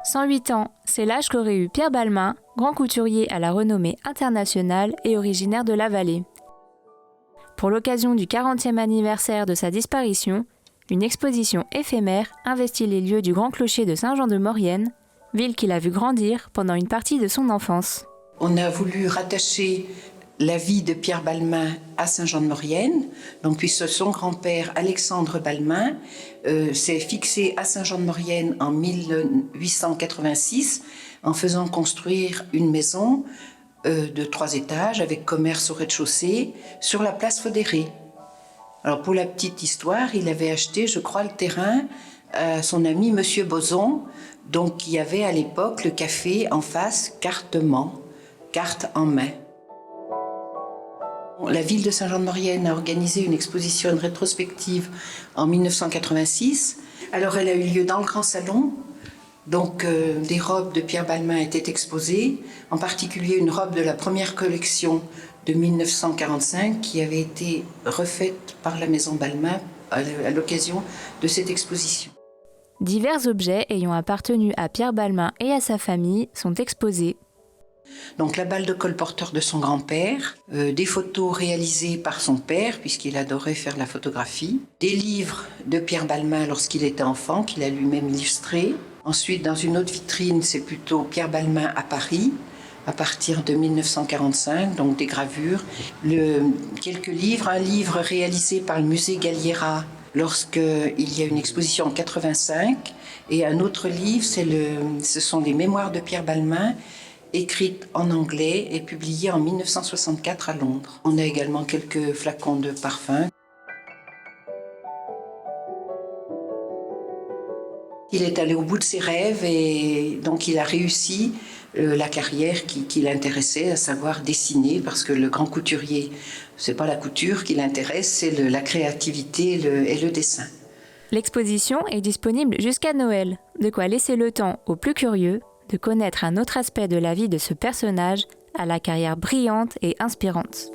108 ans, c'est l'âge qu'aurait eu Pierre Balmain, grand couturier à la renommée internationale et originaire de la Vallée. Pour l'occasion du 40e anniversaire de sa disparition, une exposition éphémère investit les lieux du Grand Clocher de Saint-Jean-de-Maurienne, ville qu'il a vu grandir pendant une partie de son enfance. On a voulu rattacher la vie de Pierre Balmain à Saint-Jean-de-Maurienne, donc puisque son grand-père Alexandre Balmain s'est fixé à Saint-Jean-de-Maurienne en 1886 en faisant construire une maison de 3 étages avec commerce au rez-de-chaussée sur la place Faudéré. Alors pour la petite histoire, il avait acheté, je crois, le terrain à son ami Monsieur Boson, donc il y avait à l'époque le café en face Cartement, carte en main. La ville de Saint-Jean-de-Maurienne a organisé une exposition rétrospective en 1986. Alors elle a eu lieu dans le Grand Salon. Donc des robes de Pierre Balmain étaient exposées, en particulier une robe de la première collection de 1945 qui avait été refaite par la maison Balmain à l'occasion de cette exposition. Divers objets ayant appartenu à Pierre Balmain et à sa famille sont exposés. Donc la balle de colporteur de son grand-père, des photos réalisées par son père, puisqu'il adorait faire la photographie, des livres de Pierre Balmain lorsqu'il était enfant, qu'il a lui-même illustrés. Ensuite, dans une autre vitrine, c'est plutôt Pierre Balmain à Paris, à partir de 1945, donc des gravures. Quelques livres, un livre réalisé par le musée Galliera lorsqu'il y a une exposition en 85, et un autre livre, ce sont les mémoires de Pierre Balmain, écrite en anglais et publiée en 1964 à Londres. On a également quelques flacons de parfum. Il est allé au bout de ses rêves et donc il a réussi la carrière qui l'intéressait, à savoir dessiner, parce que le grand couturier, c'est pas la couture qui l'intéresse, c'est la créativité et le dessin. L'exposition est disponible jusqu'à Noël, de quoi laisser le temps aux plus curieux de connaître un autre aspect de la vie de ce personnage à la carrière brillante et inspirante.